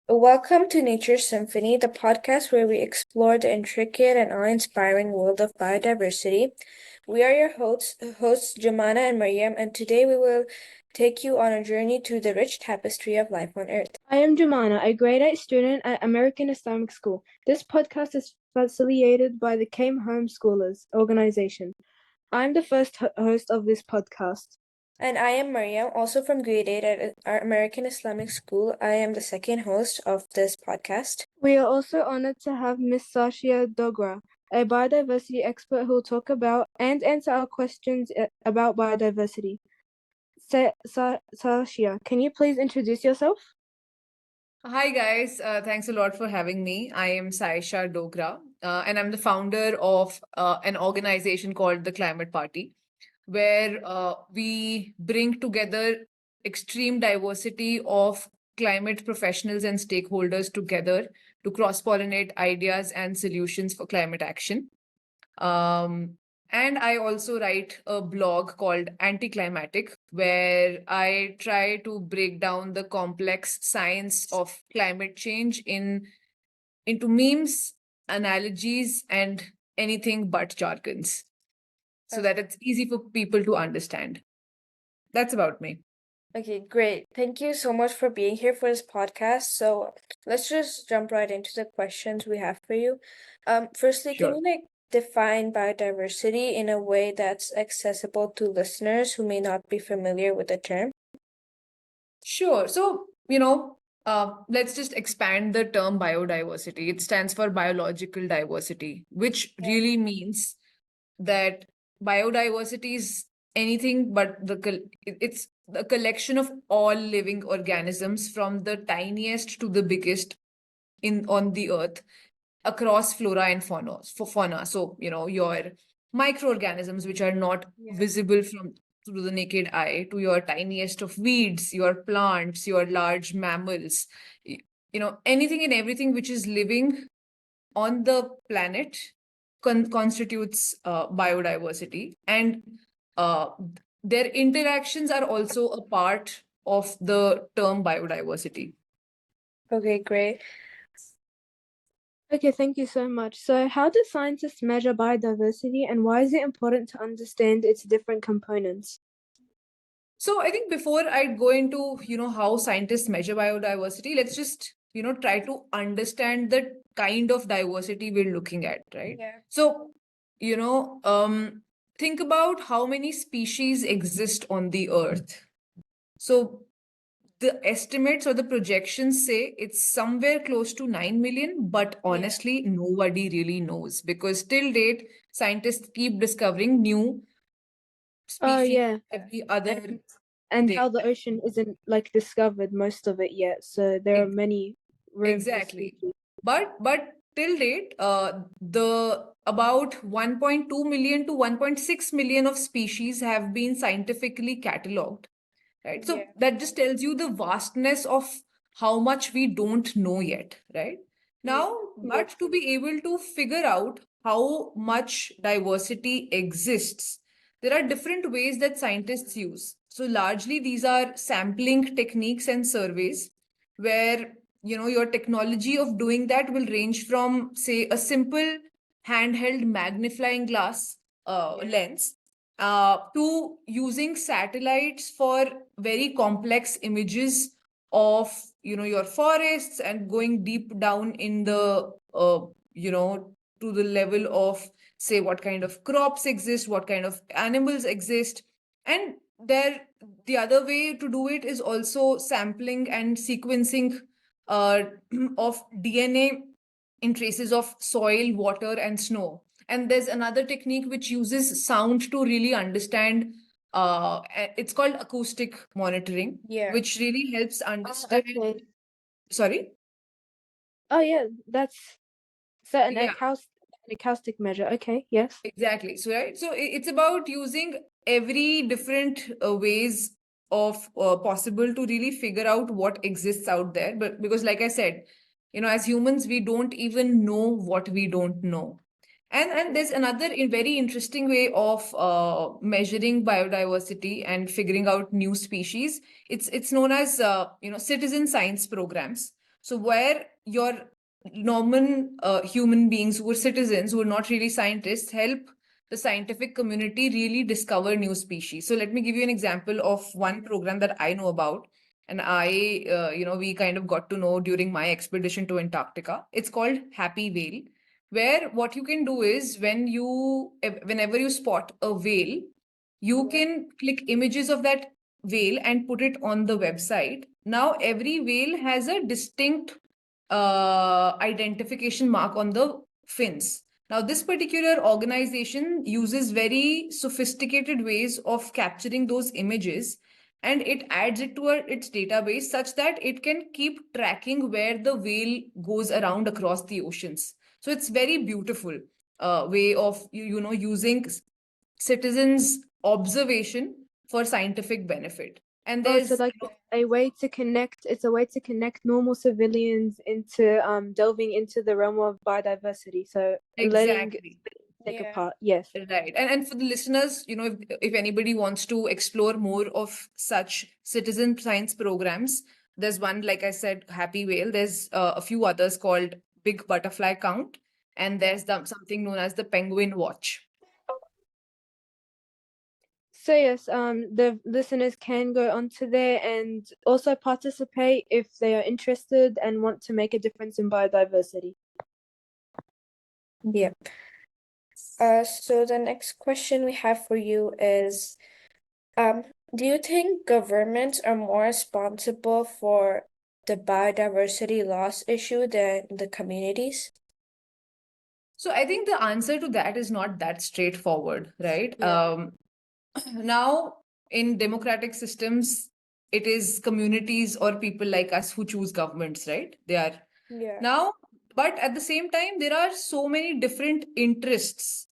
Welcome to Nature's Symphony, the podcast where we explore the intricate and awe-inspiring world of biodiversity. We are your hosts Joumana and Maryam, and today we will take you on a journey through the rich tapestry of life on Earth. I am Joumana, a grade 8 student at American Islamic School. This podcast is facilitated by the Came Homeschoolers organization. I'm the first host of this podcast. And I am Maryam, also from grade 8 at our American Islamic School. I am the second host of this podcast. We are also honored to have Miss Sayesha Dogra, a biodiversity expert who will talk about and answer our questions about biodiversity. Sayesha, can you please introduce yourself? Hi guys, thanks a lot for having me. I am Sayesha Dogra, and I'm the founder of an organization called the Climate Party, where we bring together extreme diversity of climate professionals and stakeholders together to cross-pollinate ideas and solutions for climate action. And I also write a blog called Anti-Climatic, where I try to break down the complex science of climate change into memes, analogies, and anything but jargons, so that it's easy for people to understand. That's about me. Okay, great. Thank you so much for being here for this podcast. So let's just jump right into the questions we have for you. Firstly, Sure. can you define biodiversity in a way that's accessible to listeners who may not be familiar with the term? Sure. So, let's just expand the term biodiversity. It stands for biological diversity, which really means that biodiversity is anything but it's the collection of all living organisms from the tiniest to the biggest on the earth across flora and fauna. So, your microorganisms, which are not visible through the naked eye, to your tiniest of weeds, your plants, your large mammals, anything and everything which is living on the planet constitutes biodiversity. And their interactions are also a part of the term biodiversity. Okay, great. Okay, thank you so much. So, how do scientists measure biodiversity and why is it important to understand its different components? So I think before I go into, how scientists measure biodiversity, let's just, try to understand the kind of diversity we're looking at, right? Yeah. So, think about how many species exist on the earth. So the estimates or the projections say it's somewhere close to 9 million, but honestly, nobody really knows, because till date, scientists keep discovering new species every other and day. how the ocean isn't discovered most of it yet, so there are many rooms for Exactly. species. But till date, the about 1.2 million to 1.6 million of species have been scientifically catalogued, right? So that just tells you the vastness of how much we don't know yet, right? Now, but to be able to figure out how much diversity exists, there are different ways that scientists use. So largely these are sampling techniques and surveys where, your technology of doing that will range from, say, a simple handheld magnifying glass lens to using satellites for very complex images of, your forests, and going deep down in the to the level of, say, what kind of crops exist, what kind of animals exist. And the other way to do it is also sampling and sequencing of DNA in traces of soil, water, and snow. And there's another technique which uses sound to really understand. It's called acoustic monitoring, which really helps understand. Okay. Sorry? Oh yeah, that's an acoustic measure. Okay, yes. Exactly. So, right. So it's about using every different ways of possible to really figure out what exists out there. But because, like I said, as humans, we don't even know what we don't know. And there's another very interesting way of measuring biodiversity and figuring out new species. It's known as citizen science programs. So where your normal human beings who are citizens, who are not really scientists, help the scientific community really discover new species. So let me give you an example of one program that I know about. And we kind of got to know during my expedition to Antarctica. It's called Happy Whale, where what you can do is whenever you spot a whale, you can click images of that whale and put it on the website. Now, every whale has a distinct identification mark on the fins. Now, this particular organization uses very sophisticated ways of capturing those images, and it adds it to its database such that it can keep tracking where the whale goes around across the oceans. So it's very beautiful way of using citizens' observation for scientific benefit. And Oh, there's so like a way to connect, it's a way to connect normal civilians into delving into the realm of biodiversity. So letting exactly. take a Yeah. part. Yes. Right. And for the listeners, if anybody wants to explore more of such citizen science programs, there's one, like I said, Happy Whale. There's a few others called Big Butterfly Count, and there's something known as the Penguin Watch. So yes, the listeners can go onto there and also participate if they are interested and want to make a difference in biodiversity. Yeah. So the next question we have for you is, do you think governments are more responsible for the biodiversity loss issue than the communities? So I think the answer to that is not that straightforward, right? Yeah. Now, in democratic systems, it is communities or people like us who choose governments, right? They are Yeah. now, but at the same time, there are so many different interests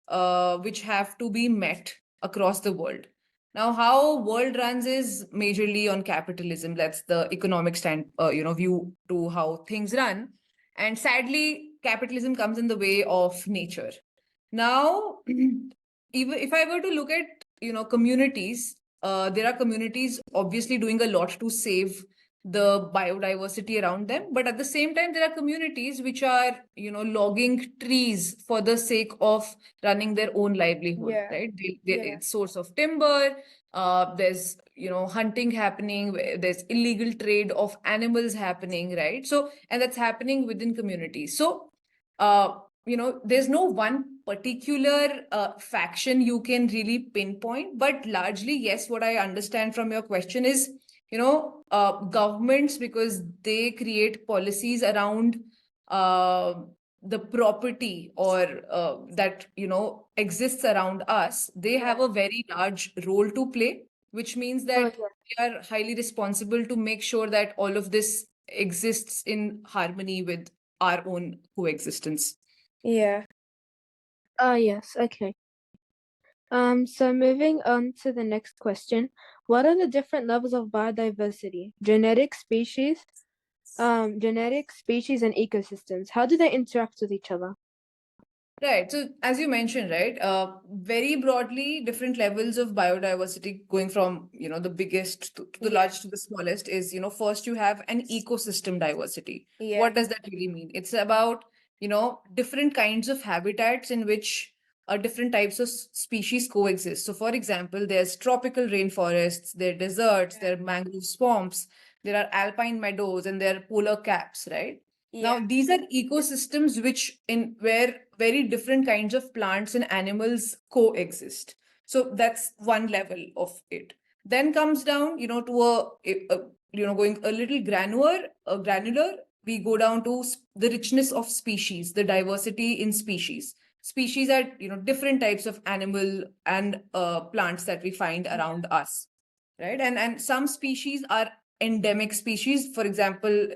which have to be met across the world. Now, how world runs is majorly on capitalism. That's the economic view to how things run. And sadly, capitalism comes in the way of nature. Now, even if I were to look at communities, there are communities obviously doing a lot to save the biodiversity around them, but at the same time there are communities which are logging trees for the sake of running their own livelihood. Yeah. Right, Yeah. it's source of timber. There's hunting happening, there's illegal trade of animals happening, right? So, and that's happening within communities. So there's no one particular faction you can really pinpoint, but largely, yes, what I understand from your question is, governments, because they create policies around the property or that, exists around us, they have a very large role to play, which means that they are highly responsible to make sure that all of this exists in harmony with our own coexistence. Yeah. Yes, okay. So moving on to the next question. What are the different levels of biodiversity? Genetic species and ecosystems. How do they interact with each other? Right. So as you mentioned, right, very broadly, different levels of biodiversity going from, the biggest to the largest to the smallest is, first you have an ecosystem diversity. Yeah. What does that really mean? It's about, different kinds of habitats in which different types of species coexist. So for example, there's tropical rainforests, there are deserts, there are mangrove swamps, there are alpine meadows, and there are polar caps, right? Now, these are ecosystems where very different kinds of plants and animals coexist. So that's one level of it. Then comes down, to going a little granular, we go down to the richness of species, the diversity in species. Species are, different types of animal and plants that we find around us, right? And some species are endemic species. For example,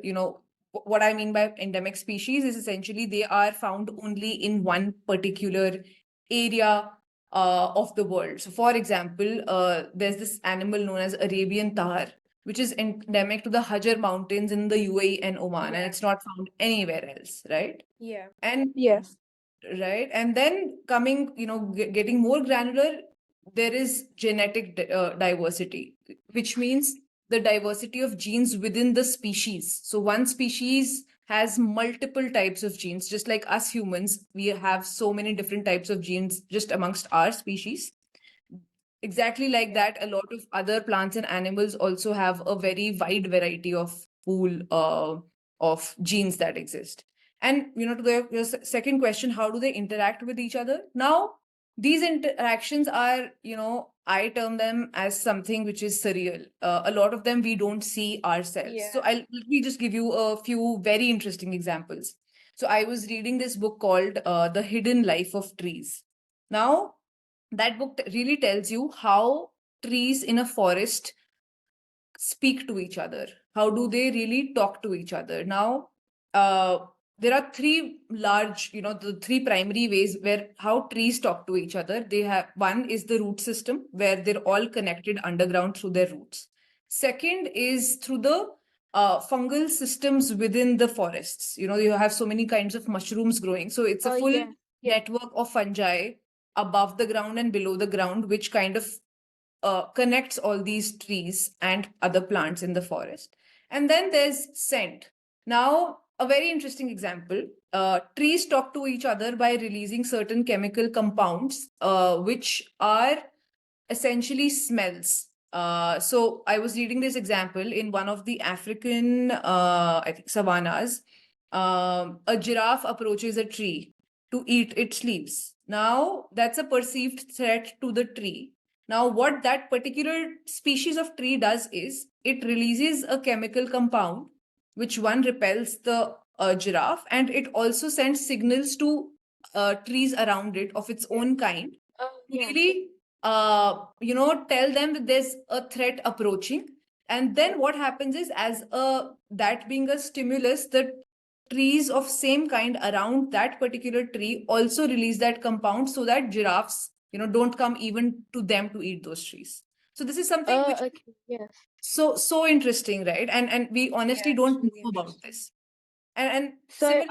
what I mean by endemic species is essentially they are found only in one particular area of the world. So, for example, there's this animal known as Arabian tar, which is endemic to the Hajar Mountains in the UAE and Oman, and it's not found anywhere else, right? Yeah. And Yes. right, and then coming, getting more granular, there is genetic diversity, which means the diversity of genes within the species. So one species has multiple types of genes, just like us humans, we have so many different types of genes just amongst our species. Exactly like that, a lot of other plants and animals also have a very wide variety of pool of genes that exist. And to your second question, how do they interact with each other? Now, these interactions are, I term them as something which is surreal. A lot of them we don't see ourselves. So let me just give you a few very interesting examples. So I was reading this book called The Hidden Life of Trees. Now, that book really tells you how trees in a forest speak to each other. How do they really talk to each other? Now, there are three large, the three primary ways where how trees talk to each other. They have, one is the root system, where they're all connected underground through their roots. Second is through the fungal systems within the forests. You have so many kinds of mushrooms growing. So it's a full network of fungi above the ground and below the ground, which kind of connects all these trees and other plants in the forest. And then there's scent. Now, a very interesting example. Trees talk to each other by releasing certain chemical compounds, which are essentially smells. So I was reading this example in one of the African, I think, savannas. A giraffe approaches a tree to eat its leaves. Now, that's a perceived threat to the tree. Now, what that particular species of tree does is it releases a chemical compound, which one repels the giraffe, and it also sends signals to trees around it of its own kind to really, tell them that there's a threat approaching. And then what happens is, as that being a stimulus, the trees of same kind around that particular tree also release that compound so that giraffes don't come even to them to eat those trees. So this is something which so interesting, right? And we honestly don't know about this. And so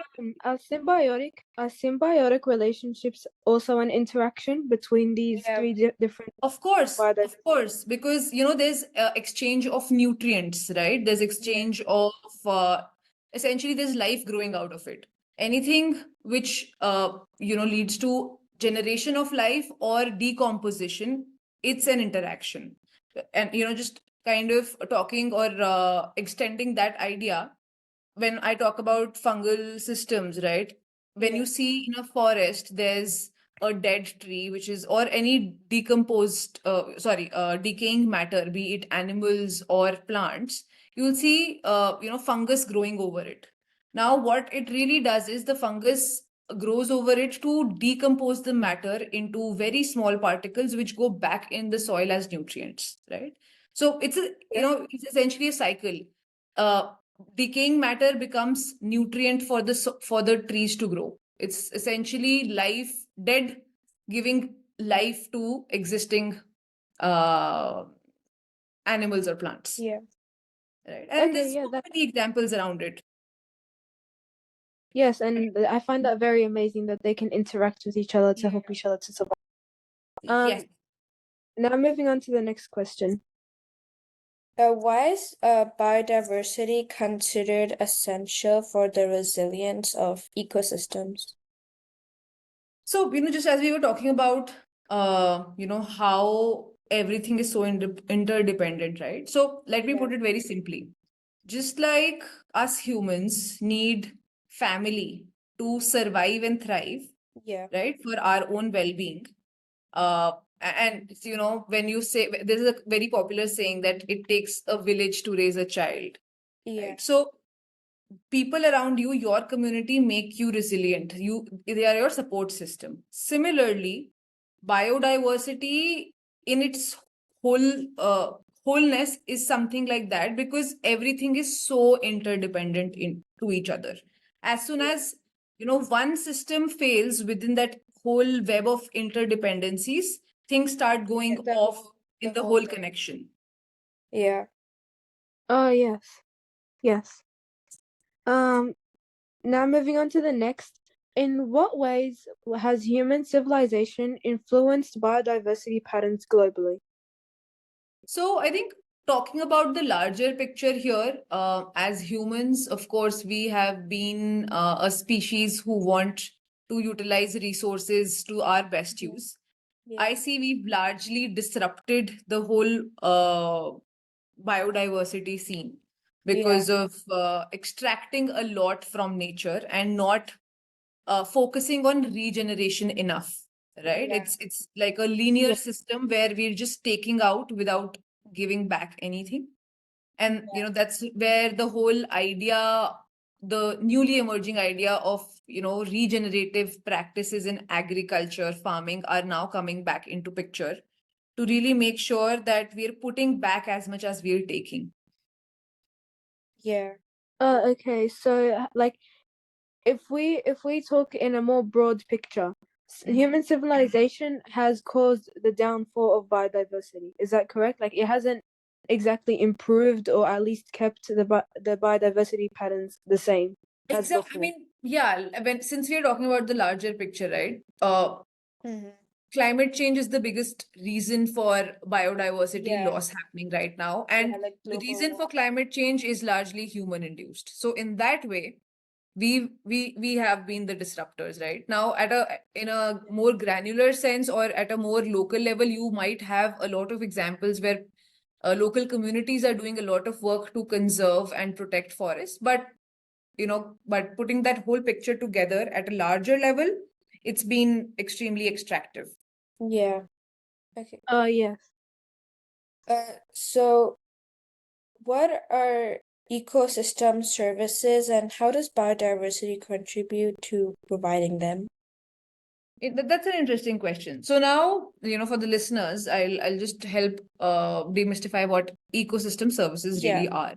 are symbiotic relationships also an interaction between these three different Of course, because there's exchange of nutrients, right? There's exchange of essentially there's life growing out of it. Anything which leads to generation of life or decomposition, it's an interaction. And just kind of talking or extending that idea, when I talk about fungal systems, right? When you see in a forest, there's a dead tree, which is, or any decaying matter, be it animals or plants, you'll see, fungus growing over it. Now, what it really does is the fungus grows over it to decompose the matter into very small particles, which go back in the soil as nutrients, right? So it's it's essentially a cycle. Decaying matter becomes nutrient for the trees to grow. It's essentially life, dead giving life to existing animals or plants. Right. And there's so many examples around it. Yes, and I find that very amazing that they can interact with each other to help each other to survive. Yes. Now moving on to the next question. Why is biodiversity considered essential for the resilience of ecosystems? So, just as we were talking about, how everything is so interdependent, right? So let me put it very simply. Just like us humans need family to survive and thrive, right, for our own well-being. And when you say, there's a very popular saying that it takes a village to raise a child. Right? So people around you, your community, make you resilient. They are your support system. Similarly, biodiversity in its wholeness is something like that, because everything is so interdependent to each other. As soon as one system fails within that whole web of interdependencies, things start going off in the whole connection. Oh yes. Now moving on to the next. In what ways has human civilization influenced biodiversity patterns globally? So I think talking about the larger picture here, as humans, of course, we have been a species who want to utilize resources to our best use. I see we've largely disrupted the whole biodiversity scene because of extracting a lot from nature and not focusing on regeneration enough, right? It's like a linear system where we're just taking out without giving back anything. And that's where the whole idea, the newly emerging idea of regenerative practices in agriculture, farming are now coming back into picture to really make sure that we're putting back as much as we're taking. Yeah. Okay, so like if we talk in a more broad picture, human civilization has caused the downfall of biodiversity. Is that correct? Like it hasn't exactly improved or at least kept the biodiversity patterns the same as Exactly. I before. mean, yeah, since we're talking about the larger picture, right? Mhm. Climate change is the biggest reason for biodiversity Yeah. loss happening right now. And like the global reason for climate change is largely human induced. So in that way, we have been the disruptors, right? Now in a more granular sense or at a more local level, you might have a lot of examples where local communities are doing a lot of work to conserve and protect forests. But but putting that whole picture together at a larger level, it's been extremely extractive. Yeah. Okay. Yes. So what are ecosystem services and how does biodiversity contribute to providing them? That's an interesting question. So now, for the listeners, I'll just help demystify what ecosystem services really are.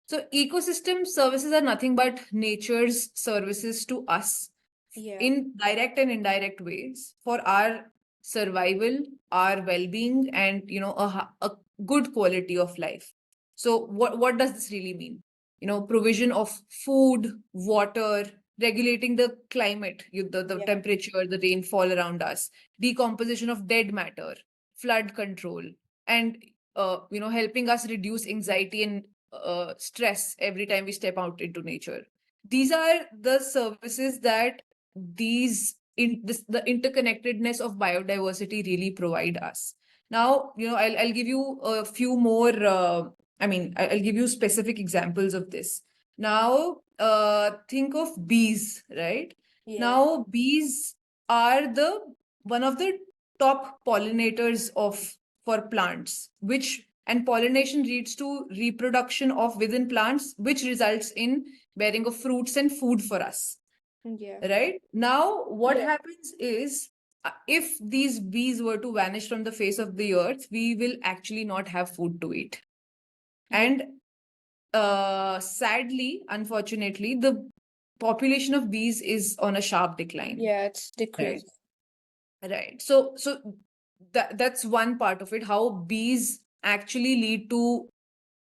So ecosystem services are nothing but nature's services to us in direct and indirect ways for our survival, our well-being, and a good quality of life. So what does this really mean? Provision of food, water, regulating the climate, the temperature, the rainfall around us, decomposition of dead matter, flood control, and helping us reduce anxiety and stress every time we step out into nature. These are the services that the interconnectedness of biodiversity really provide us. Now, I'll give you a few more. I'll give you specific examples of this. Now, think of bees, right? Now, bees are the one of the top pollinators of for plants, which and pollination leads to reproduction of within plants, which results in bearing of fruits and food for us. Right? Now, what happens is if these bees were to vanish from the face of the earth, we will actually not have food to eat. And sadly, unfortunately, the population of bees is on a sharp decline. It's decreased. Right. So that's one part of it, how bees actually lead to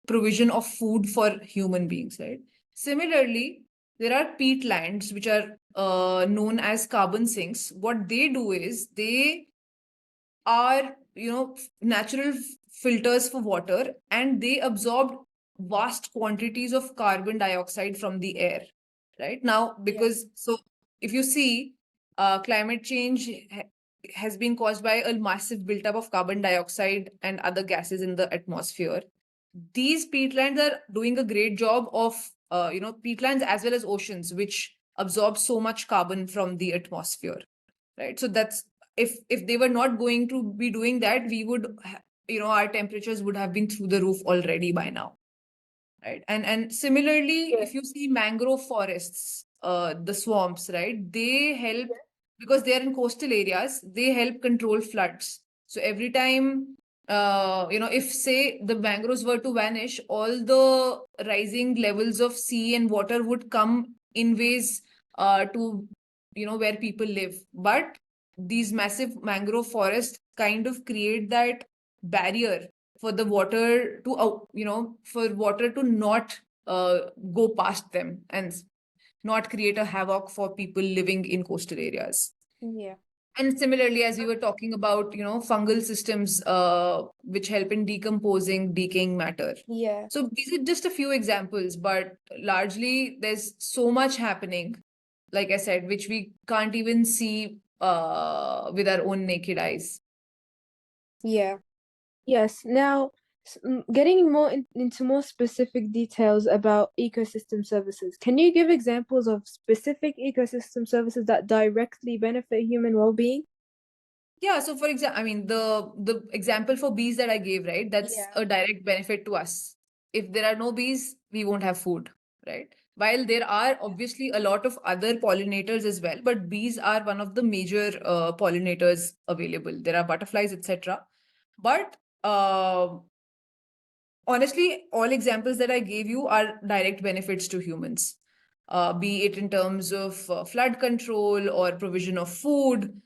provision of food for human beings, right? Similarly, there are peatlands which are known as carbon sinks. What they do is they are natural filters for water, and they absorb vast quantities of carbon dioxide from the air, right? Now, because so if you see, climate change has been caused by a massive buildup of carbon dioxide and other gases in the atmosphere. These peatlands are doing a great job of peatlands as well as oceans, which absorb so much carbon from the atmosphere, right? So that's if they were not going to be doing that, we would our temperatures would have been through the roof already by now, right? And similarly, if you see mangrove forests, the swamps, right, they help because they are in coastal areas, they help control floods. So every time if say the mangroves were to vanish, all the rising levels of sea and water would come in ways to where people live. But these massive mangrove forests kind of create that barrier for the water to for water to not go past them and not create a havoc for people living in coastal areas. And similarly, as we were talking about, fungal systems, which help in decomposing, decaying matter. Yeah. So these are just a few examples, but largely there's so much happening, like I said, which we can't even see with our own naked eyes. Yeah. Yes. Now, getting more into more specific details about ecosystem services, can you give examples of specific ecosystem services that directly benefit human well-being? Yeah, so for example, I mean the example for bees that I gave, right? That's Yeah. a direct benefit to us. If there are no bees, we won't have food, right? While there are obviously a lot of other pollinators as well, but bees are one of the major pollinators available. There are butterflies, etc. But honestly, all examples that I gave you are direct benefits to humans, be it in terms of flood control or provision of food,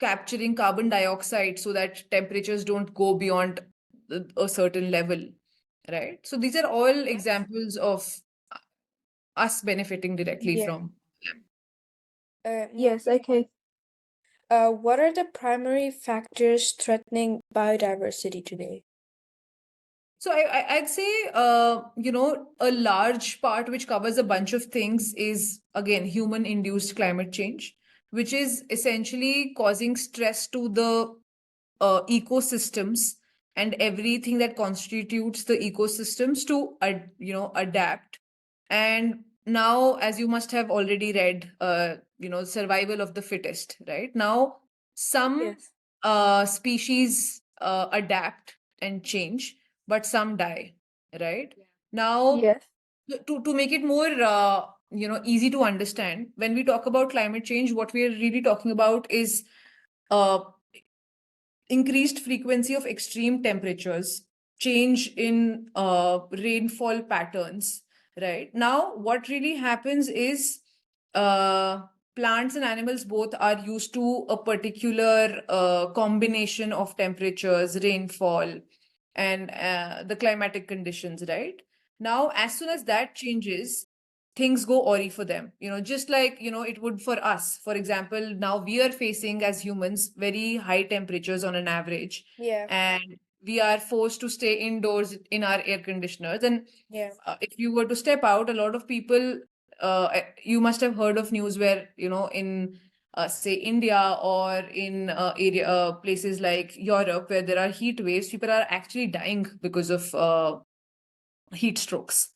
capturing carbon dioxide so that temperatures don't go beyond a certain level, right? So these are all examples of us benefiting directly Yeah. from them. Yes, Moving okay. what are the primary factors threatening biodiversity today? So I'd say, a large part which covers a bunch of things is, again, human-induced climate change, which is essentially causing stress to the ecosystems and everything that constitutes the ecosystems to, adapt. And now, as you must have already read, survival of the fittest, right? Now, some Yes. species adapt and change, but some die, right? Now, Yes. to make it more easy to understand, when we talk about climate change, what we are really talking about is uh, increased frequency of extreme temperatures, change in rainfall patterns, right? Now, what really happens is uh, plants and animals both are used to a particular combination of temperatures, rainfall, and the climatic conditions, right? Now, as soon as that changes, things go awry for them, just like it would for us. For example, now we are facing as humans very high temperatures on an average, Yeah. and we are forced to stay indoors in our air conditioners. And Yeah. if you were to step out, a lot of people, you must have heard of news where in say India or in area places like Europe where there are heat waves, people are actually dying because of heat strokes,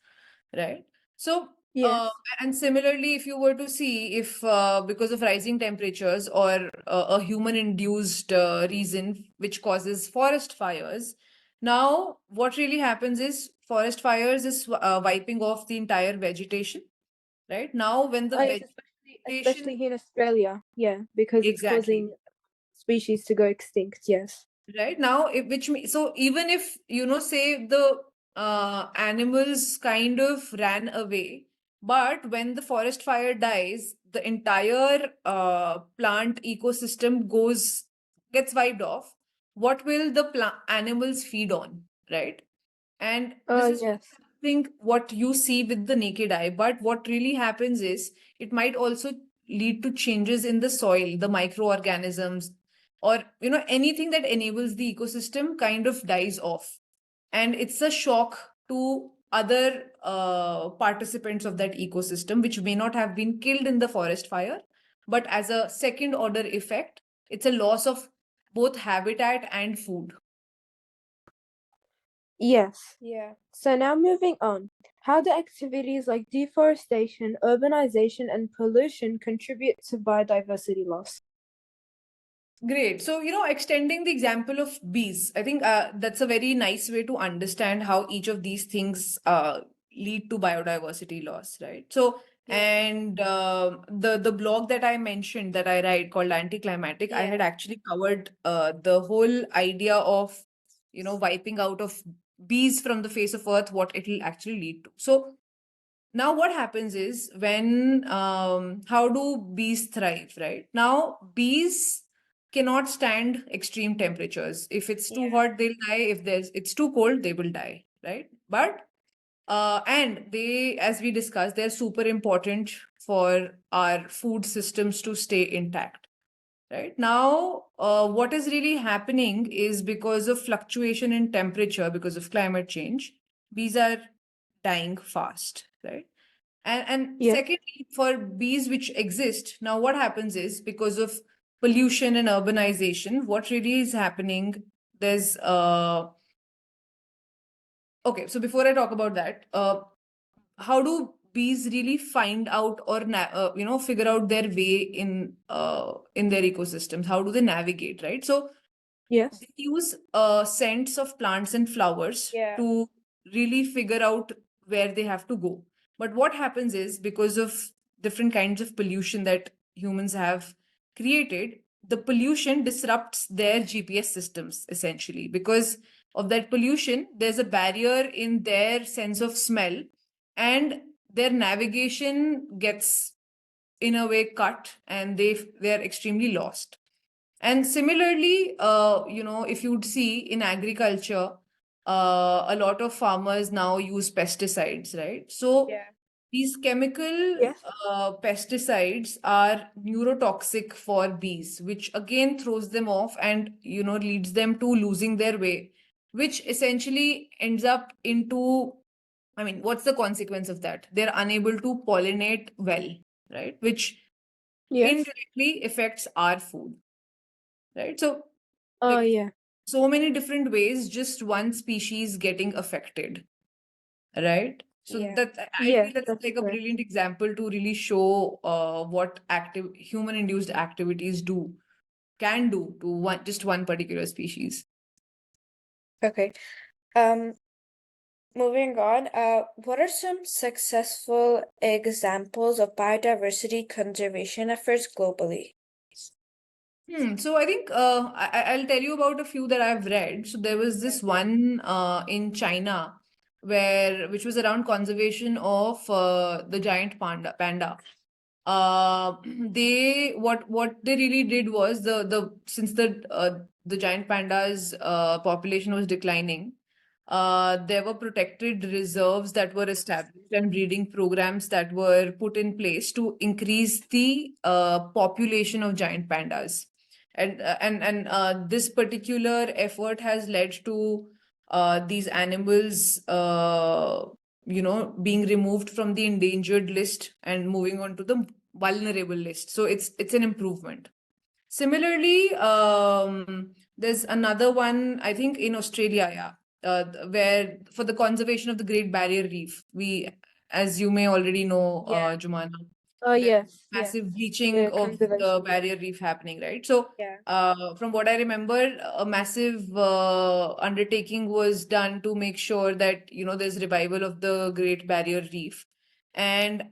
right? So, Yes. and similarly, if you were to see if because of rising temperatures or a human-induced reason which causes forest fires, now what really happens is forest fires is wiping off the entire vegetation, right? Now, when the Oh, yes, especially vegetation, here in Australia. Yeah, because it's exactly. causing species to go extinct. Yes. Right now, which means, so even if say the animals kind of ran away, but when the forest fire dies, the entire plant ecosystem gets wiped off. What will the animals feed on, right? And this Oh, is yes. something what you see with the naked eye, but what really happens is it might also lead to changes in the soil, the microorganisms, or anything that enables the ecosystem kind of dies off. And it's a shock to other participants of that ecosystem, which may not have been killed in the forest fire, but as a second order effect, it's a loss of both habitat and food. Yes. Yeah. So now moving on. How do activities like deforestation, urbanization, and pollution contribute to biodiversity loss? Great. So, extending the example of bees, I think that's a very nice way to understand how each of these things lead to biodiversity loss, right? So, Yeah. and the blog that I mentioned that I write called Anticlimatic, I had Yeah. actually covered the whole idea of, wiping out of bees from the face of Earth, what it will actually lead to. So, now what happens is when how do bees thrive, right? Now bees cannot stand extreme temperatures. If it's too Yeah. hot, they'll die. If it's too cold, they will die, right? But and they, as we discussed, they're super important for our food systems to stay intact. right? Now, what is really happening is because of fluctuation in temperature, because of climate change, bees are dying fast, right? And Yeah. secondly, for bees which exist, now what happens is because of pollution and urbanization, what really is happening, there's okay, so before I talk about that, how do bees really find out or figure out their way in their ecosystems? How do they navigate, right? So Yes. they use scents of plants and flowers Yeah. to really figure out where they have to go. But what happens is because of different kinds of pollution that humans have created, the pollution disrupts their GPS systems essentially. Because of that pollution, there's a barrier in their sense of smell, and their navigation gets in a way cut, and they're extremely lost. And similarly, if you'd see in agriculture, a lot of farmers now use pesticides, right? So Yeah. these chemical Yes. pesticides are neurotoxic for bees, which again throws them off and leads them to losing their way, which essentially ends up into, I mean, what's the consequence of that? They're unable to pollinate well, right? Which Yes. indirectly affects our food, right? So Oh, like yeah. so many different ways, just one species getting affected, right? So Yeah. that I Yes, feel that's that's like a correct. brilliant example to really show what active human induced activities can do to one particular species. Okay. Moving on, what are some successful examples of biodiversity conservation efforts globally? So I think I'll tell you about a few that I've read. So there was this one in China which was around conservation of the giant panda. They what they really did was the since the giant pandas population was declining, there were protected reserves that were established and breeding programs that were put in place to increase the population of giant pandas. And this particular effort has led to these animals being removed from the endangered list and moving on to the vulnerable list. So it's an improvement. Similarly, there's another one, I think in Australia, where for the conservation of the Great Barrier Reef, as you may already know, Yeah. Jumana, Oh, there's yes. Yes. massive bleaching The of the conservation. barrier reef happening, right? So, Yeah. from what I remember, a massive undertaking was done to make sure that there's revival of the Great Barrier Reef, and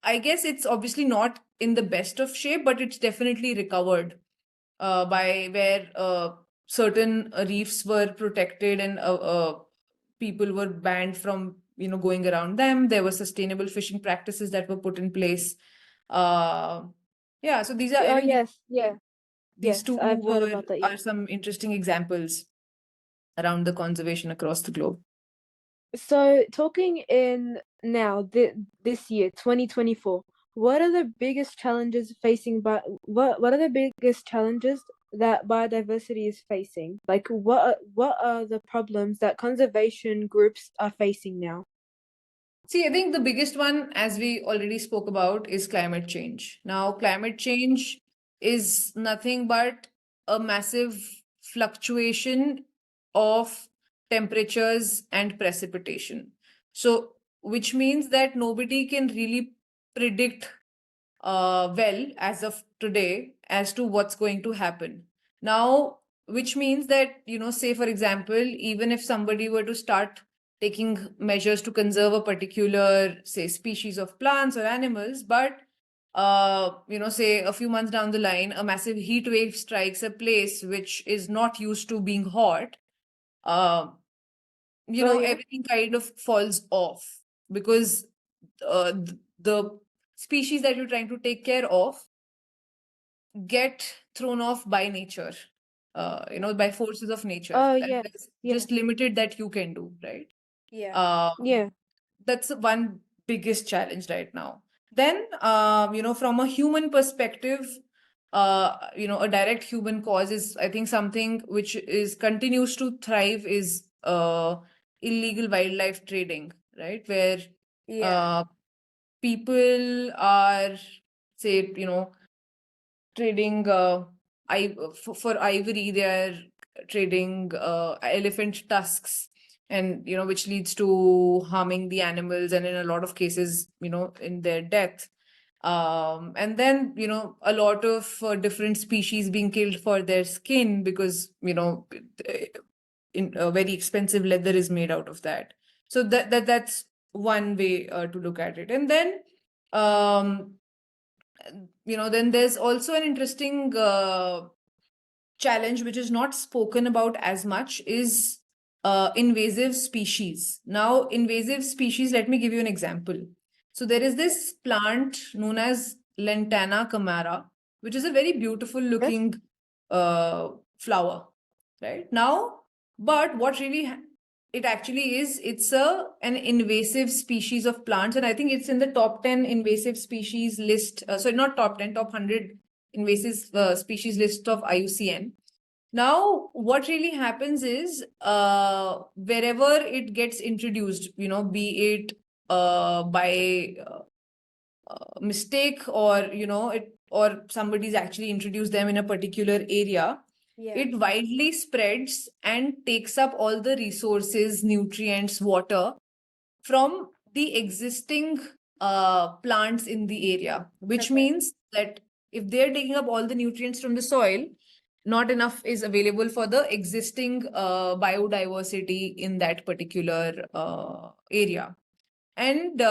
I guess it's obviously not in the best of shape, but it's definitely recovered by where certain reefs were protected and people were banned from going around them. There were sustainable fishing practices that were put in place. Uh, yeah, so these are I Oh, think yes. Yeah. these Yes, two I've heard about that. Yeah. are some interesting examples around the conservation across the globe. So, talking in now, this year, 2024, what are the biggest challenges facing by what are the biggest challenges that biodiversity is facing? Like, what are the problems that conservation groups are facing now? See, I think the biggest one, as we already spoke about, is climate change. Now, climate change is nothing but a massive fluctuation of temperatures and precipitation. So, which means that nobody can really predict well as of today as to what's going to happen. Now, which means that, say for example, even if somebody were to start taking measures to conserve a particular, say, species of plants or animals, but say a few months down the line, a massive heat wave strikes a place which is not used to being hot, uh, Oh, yeah. everything kind of falls off because the species that you're trying to take care of get thrown off by nature, by forces of nature. Oh, And yeah. there's Yeah. just limited that you can do, right? Yeah. Yeah. That's one biggest challenge right now. Then, from a human perspective, a direct human cause is, I think, something which is continues to thrive is illegal wildlife trading, right? Where people are, say, trading for ivory. They are trading elephant tusks, and which leads to harming the animals, and in a lot of cases, in their death. And then a lot of different species being killed for their skin, because very expensive leather is made out of that. So that's one way to look at it. And then then there's also an interesting challenge which is not spoken about as much, is invasive species. Now, invasive species, let me give you an example. So there is this plant known as Lantana camara, which is a very beautiful looking flower, right? Now, but what really it actually is, it's an invasive species of plants, and I think it's in the top 10 invasive species list. So not top 10, top 100 invasive species list of IUCN. Now, what really happens is, wherever it gets introduced, be it by mistake, or or somebody's actually introduced them in a particular area, it widely spreads and takes up all the resources, nutrients, water from the existing plants in the area, which means that if they're taking up all the nutrients from the soil, not enough is available for the existing biodiversity in that particular area. And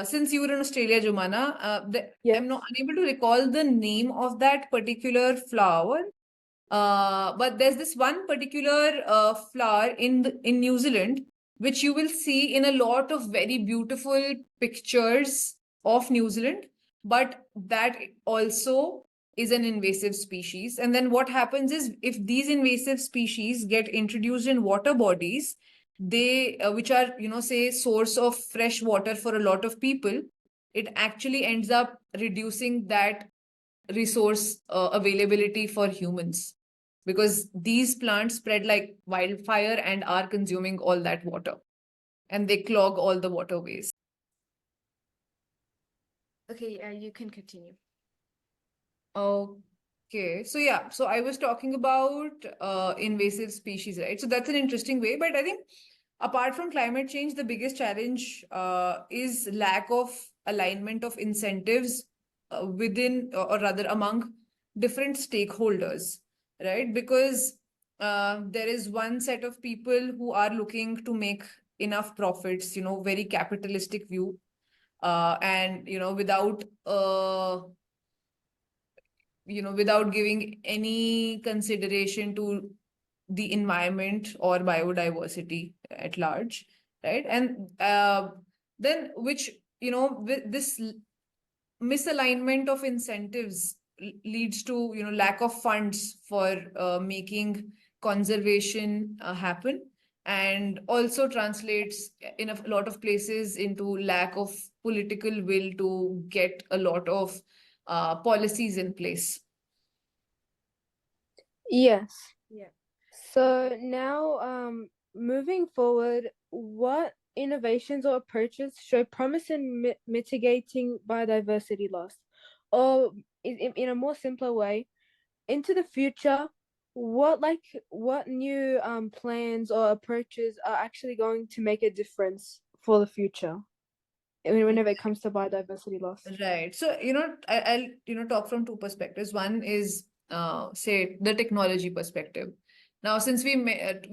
since you were in Australia, Joumana, I'm not unable to recall the name of that particular flower. But there's this one particular flower in New Zealand, which you will see in a lot of very beautiful pictures of New Zealand, but that also is an invasive species. And then what happens is, if these invasive species get introduced in water bodies, they which are say source of fresh water for a lot of people, it actually ends up reducing that resource availability for humans, because these plants spread like wildfire and are consuming all that water, and they clog all the waterways. Okay, you can continue. Okay, so yeah, so I was talking about invasive species, right? So that's an interesting way, but I think apart from climate change, the biggest challenge is lack of alignment of incentives within, or rather among different stakeholders, right? Because there is one set of people who are looking to make enough profits, very capitalistic view, and without without giving any consideration to the environment or biodiversity at large, right? And then which with this misalignment of incentives leads to lack of funds for making conservation happen, and also translates in a lot of places into lack of political will to get a lot of policies in place. Yes. So now, moving forward, what innovations or approaches show promise in mitigating biodiversity loss? Or in a more simpler way, into the future, what new plans or approaches are actually going to make a difference for the future whenever it comes to biodiversity loss? Right. So, I'll talk from two perspectives. One is, say, the technology perspective. Now, since we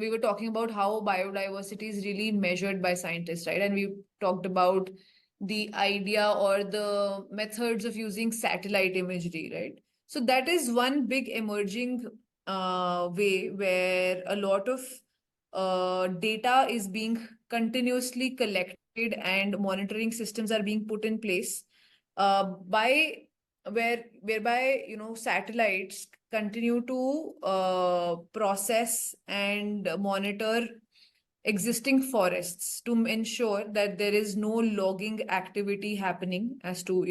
were talking about how biodiversity is really measured by scientists, right? And we talked about the idea or the methods of using satellite imagery, right? So that is one big emerging way where a lot of data is being continuously collected, and monitoring systems are being put in place whereby satellites continue to process and monitor existing forests to ensure that there is no logging activity happening, as to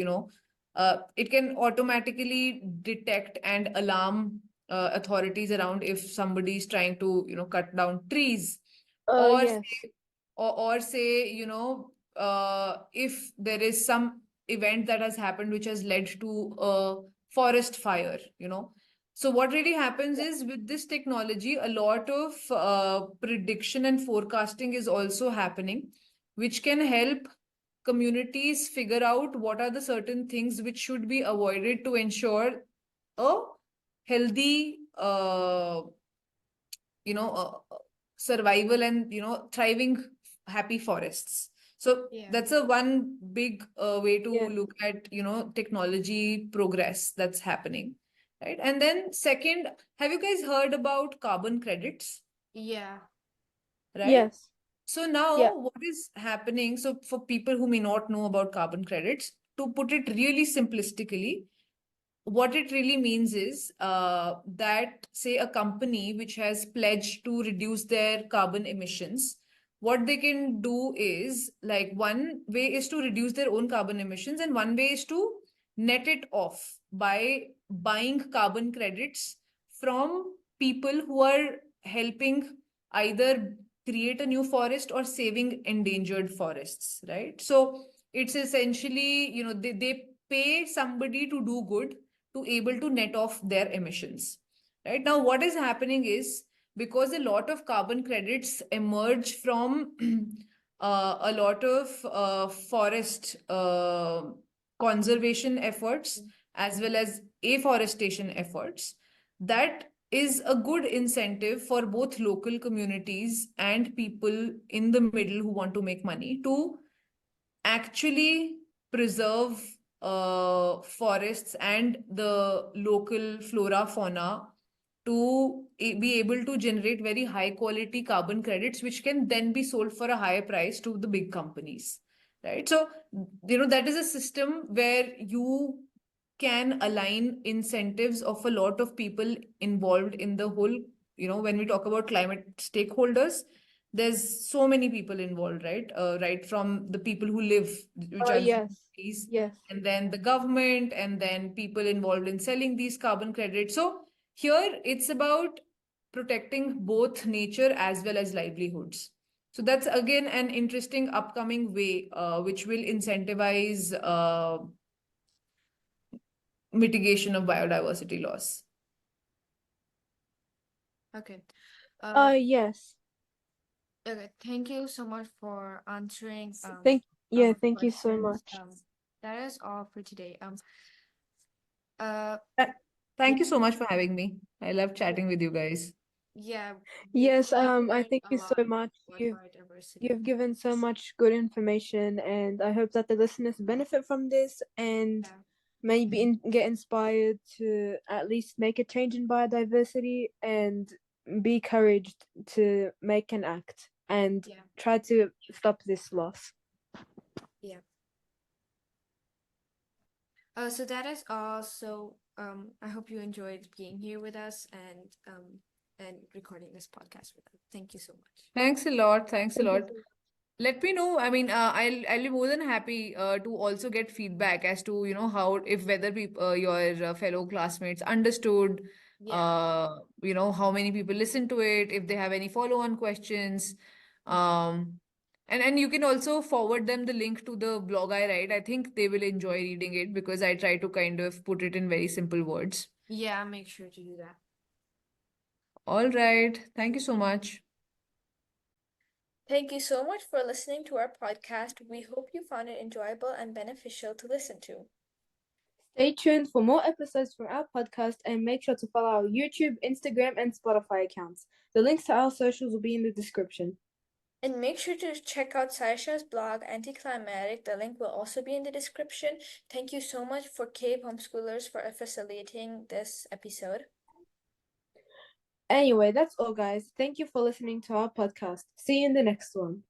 It can automatically detect and alarm authorities around if somebody is trying to, cut down trees, or Yes. say, or say, if there is some event that has happened which has led to a forest fire, So what really happens is, with this technology, a lot of prediction and forecasting is also happening, which can help communities figure out what are the certain things which should be avoided to ensure a healthy, survival and, thriving, happy forests. So Yeah. that's a one big way to Yeah. look at, technology progress that's happening, right? And then second, have you guys heard about carbon credits? Yeah. Right? Yes. So now Yeah. what is happening? So for people who may not know about carbon credits, to put it really simplistically, what it really means is that, say, a company which has pledged to reduce their carbon emissions, what they can do is, like, one way is to reduce their own carbon emissions, and one way is to net it off by buying carbon credits from people who are helping either create a new forest or saving endangered forests, right? So it's essentially, they pay somebody to do good to able to net off their emissions. Right now, what is happening is, because a lot of carbon credits emerge from a lot of forest conservation efforts as well as afforestation efforts, that is a good incentive for both local communities and people in the middle who want to make money to actually preserve forests and the local flora fauna, to be able to generate very high quality carbon credits which can then be sold for a higher price to the big companies, right? So that is a system where you can align incentives of a lot of people involved in the whole, when we talk about climate stakeholders, there's so many people involved, right? Right from the people who live, which are the Yes. communities, Yes. and then the government, and then people involved in selling these carbon credits. So here it's about protecting both nature as well as livelihoods. So that's again an interesting upcoming way which will incentivize mitigation of biodiversity loss. Okay. Yes. Okay. Thank you so much for answering Thank our thank you so questions. much. That is all for today. Uh, Thank you so much for having me. I love chatting with you guys. Yeah. Yes, I learned thank a you so lot much. about You've biodiversity. given so much good information, and I hope that the listeners benefit from this and Yeah. maybe get inspired to at least make a change in biodiversity and be encouraged to make an act and Yeah. try to stop this loss. Yeah. So that is all. So I hope you enjoyed being here with us and recording this podcast with us. Thank you so much. Thanks a lot. Thanks a Thank you lot. so much. Let me know. I mean, I'll be more than happy to also get feedback as to, how, if whether your fellow classmates understood, Yeah. how many people listen to it, if they have any follow-on questions. Um, and you can also forward them the link to the blog I write. I think they will enjoy reading it because I try to kind of put it in very simple words. Yeah, make sure to do that. All right. Thank you so much. Thank you so much for listening to our podcast. We hope you found it enjoyable and beneficial to listen to. Stay tuned for more episodes from our podcast and make sure to follow our YouTube, Instagram, and Spotify accounts. The links to our socials will be in the description. And make sure to check out Sayesha's blog, Anticlimatic. The link will also be in the description. Thank you so much for Cave Homeschoolers for facilitating this episode. Anyway, that's all, guys. Thank you for listening to our podcast. See you in the next one.